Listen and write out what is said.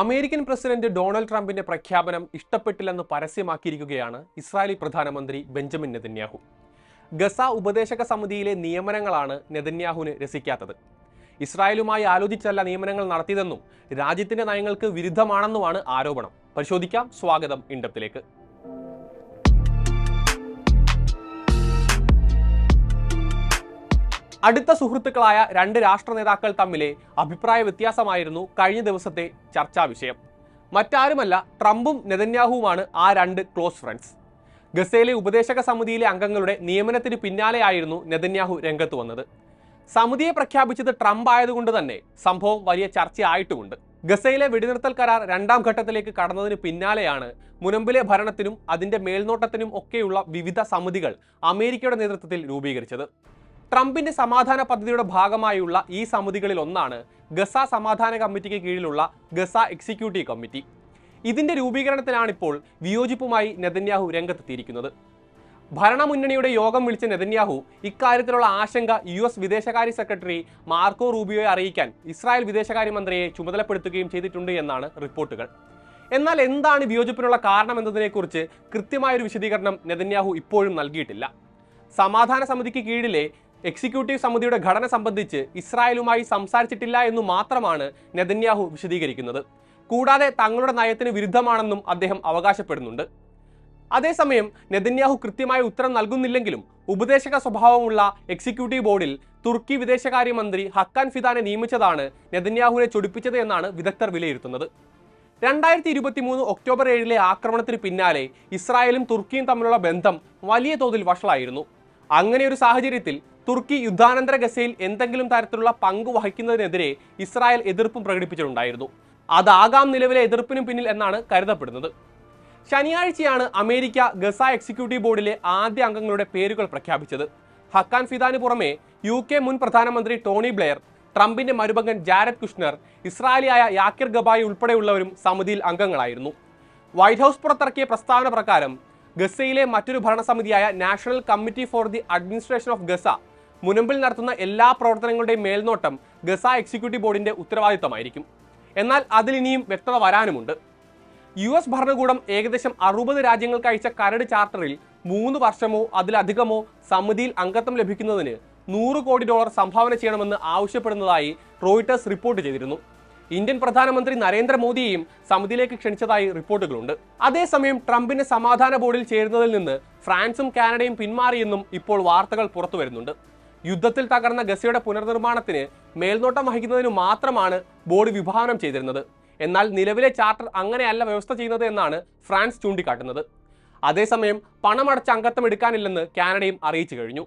American president Donald ട്രംപിന്റെ പ്രഖ്യാപനം ഇഷ്ടപ്പെട്ടില്ലെന്ന് പരസ്യമാക്കിയിരിക്കുകയാണ് Israeli പ്രധാനമന്ത്രി ബെഞ്ചമിൻ നെതന്യാഹു. ഗസ ഉപദേശക സമിതിയിലെ നിയമനങ്ങളാണ് നെതന്യാഹുവിന് രസിക്കാത്തത്. ഇസ്രായേലുമായി ആലോചിച്ചല്ല നിയമനങ്ങൾ നടത്തിയതെന്നും രാജ്യത്തിന്റെ നയങ്ങൾക്ക് വിരുദ്ധമാണെന്നുമാണ് ആരോപണം. പരിശോധിക്കാം. സ്വാഗതം ഇൻഡെപ്തിലേക്ക്. അടുത്ത സുഹൃത്തുക്കളായ രണ്ട് രാഷ്ട്ര നേതാക്കൾ തമ്മിലെ അഭിപ്രായ വ്യത്യാസമായിരുന്നു കഴിഞ്ഞ ദിവസത്തെ ചർച്ചാ വിഷയം. മറ്റാരുമല്ല, ട്രംപും നെതന്യാഹുവുമാണ് ആ രണ്ട് ക്ലോസ് ഫ്രണ്ട്സ്. ഗസയിലെ ഉപദേശക സമിതിയിലെ അംഗങ്ങളുടെ നിയമനത്തിന് പിന്നാലെയായിരുന്നു നെതന്യാഹു രംഗത്ത് വന്നത്. സമിതിയെ പ്രഖ്യാപിച്ചത് ട്രംപ് ആയതുകൊണ്ട് തന്നെ സംഭവം വലിയ ചർച്ചയായിട്ടുമുണ്ട്. ഗസയിലെ വെടിനിർത്തൽ കരാർ രണ്ടാം ഘട്ടത്തിലേക്ക് കടന്നതിന് പിന്നാലെയാണ് മുനമ്പിലെ ഭരണത്തിനും അതിന്റെ മേൽനോട്ടത്തിനും ഒക്കെയുള്ള വിവിധ സമിതികൾ അമേരിക്കയുടെ നേതൃത്വത്തിൽ രൂപീകരിച്ചത്. ട്രംപിന്റെ സമാധാന പദ്ധതിയുടെ ഭാഗമായുള്ള ഈ സമിതികളിൽ ഒന്നാണ് ഗസ സമാധാന കമ്മിറ്റിക്ക് കീഴിലുള്ള ഗസ എക്സിക്യൂട്ടീവ് കമ്മിറ്റി. ഇതിന്റെ രൂപീകരണത്തിലാണിപ്പോൾ വിയോജിപ്പുമായി നെതന്യാഹു രംഗത്തെത്തിയിരിക്കുന്നത്. ഭരണമുന്നണിയുടെ യോഗം വിളിച്ച നെതന്യാഹു ഇക്കാര്യത്തിലുള്ള ആശങ്ക US വിദേശകാര്യ സെക്രട്ടറി മാർക്കോ റൂബിയോയെ അറിയിക്കാൻ ഇസ്രായേൽ വിദേശകാര്യമന്ത്രിയെ ചുമതലപ്പെടുത്തുകയും ചെയ്തിട്ടുണ്ട് എന്നാണ് റിപ്പോർട്ടുകൾ. എന്നാൽ എന്താണ് വിയോജിപ്പിനുള്ള കാരണം എന്നതിനെക്കുറിച്ച് കൃത്യമായൊരു വിശദീകരണം നെതന്യാഹു ഇപ്പോഴും നൽകിയിട്ടില്ല. സമാധാന സമിതിക്ക് കീഴിലെ എക്സിക്യൂട്ടീവ് സമിതിയുടെ ഘടന സംബന്ധിച്ച് ഇസ്രായേലുമായി സംസാരിച്ചിട്ടില്ല എന്നു മാത്രമാണ് നെതന്യാഹു വിശദീകരിക്കുന്നത്. കൂടാതെ തങ്ങളുടെ നയത്തിന് വിരുദ്ധമാണെന്നും അദ്ദേഹം അവകാശപ്പെടുന്നുണ്ട്. അതേസമയം നെതന്യാഹു കൃത്യമായ ഉത്തരം നൽകുന്നില്ലെങ്കിലും ഉപദേശക സ്വഭാവമുള്ള എക്സിക്യൂട്ടീവ് ബോർഡിൽ തുർക്കി വിദേശകാര്യമന്ത്രി ഹക്കാൻ ഫിദാനെ നിയമിച്ചതാണ് നെതന്യാഹുവിനെ ചൊടിപ്പിച്ചത് എന്നാണ് വിദഗ്ധർ വിലയിരുത്തുന്നത്. 2023 ഒക്ടോബർ 7 ആക്രമണത്തിന് പിന്നാലെ ഇസ്രായേലും തുർക്കിയും തമ്മിലുള്ള ബന്ധം വലിയ തോതിൽ വഷളായിരുന്നു. അങ്ങനെ ഒരു സാഹചര്യത്തിൽ തുർക്കി യുദ്ധാനന്തര ഗസയിൽ എന്തെങ്കിലും തരത്തിലുള്ള പങ്ക് വഹിക്കുന്നതിനെതിരെ ഇസ്രായേൽ എതിർപ്പും പ്രകടിപ്പിച്ചിട്ടുണ്ടായിരുന്നു. അതാകാം നിലവിലെ എതിർപ്പിനും പിന്നിൽ എന്നാണ് കരുതപ്പെടുന്നത്. ശനിയാഴ്ചയാണ് അമേരിക്ക ഗസ എക്സിക്യൂട്ടീവ് ബോർഡിലെ ആദ്യ അംഗങ്ങളുടെ പേരുകൾ പ്രഖ്യാപിച്ചത്. ഹക്കാൻ ഫിദാന് പുറമെ UK മുൻ പ്രധാനമന്ത്രി ടോണി ബ്ലെയർ, ട്രംപിന്റെ മരുമകൻ ജാരഡ് കുഷ്നർ, ഇസ്രായേലിയായ യാക്കിർ ഗബായി ഉൾപ്പെടെയുള്ളവരും സമിതിയിൽ അംഗങ്ങളായിരുന്നു. വൈറ്റ് ഹൗസ് പുറത്തിറക്കിയ പ്രസ്താവന പ്രകാരം ഗസയിലെ മറ്റൊരു ഭരണസമിതിയായ National Committee for the Administration of Gaza മുനമ്പിൽ നടത്തുന്ന എല്ലാ പ്രവർത്തനങ്ങളുടെയും മേൽനോട്ടം ഗസ എക്സിക്യൂട്ടീവ് ബോർഡിന്റെ ഉത്തരവാദിത്തമായിരിക്കും. എന്നാൽ അതിലിനിയും വ്യക്തത വരാനുമുണ്ട്. US ഭരണകൂടം ഏകദേശം 60 രാജ്യങ്ങൾക്ക് അയച്ച കരട് ചാർട്ടറിൽ 3 വർഷമോ അതിലധികമോ സമിതിയിൽ അംഗത്വം ലഭിക്കുന്നതിന് $100 കോടി സംഭാവന ചെയ്യണമെന്ന് ആവശ്യപ്പെടുന്നതായി റോയിട്ടേഴ്സ് റിപ്പോർട്ട് ചെയ്തിരുന്നു. ഇന്ത്യൻ പ്രധാനമന്ത്രി നരേന്ദ്രമോദിയെയും സമിതിയിലേക്ക് ക്ഷണിച്ചതായി റിപ്പോർട്ടുകളുണ്ട്. അതേസമയം ട്രംപിന്റെ സമാധാന ബോർഡിൽ ചേരുന്നതിൽ നിന്ന് ഫ്രാൻസും കാനഡയും പിന്മാറിയെന്നും ഇപ്പോൾ വാർത്തകൾ പുറത്തു വരുന്നുണ്ട്. യുദ്ധത്തിൽ തകർന്ന ഗസയുടെ പുനർനിർമ്മാണത്തിന് മേൽനോട്ടം വഹിക്കുന്നതിന് മാത്രമാണ് ബോർഡ് വിഭാവനം ചെയ്തിരുന്നത്. എന്നാൽ നിലവിലെ ചാർട്ടർ അങ്ങനെയല്ല വ്യവസ്ഥ ചെയ്യുന്നത് എന്നാണ് ഫ്രാൻസ് ചൂണ്ടിക്കാട്ടുന്നത്. അതേസമയം പണമടച്ച അംഗത്വം എടുക്കാനില്ലെന്ന് കാനഡയും അറിയിച്ചു കഴിഞ്ഞു.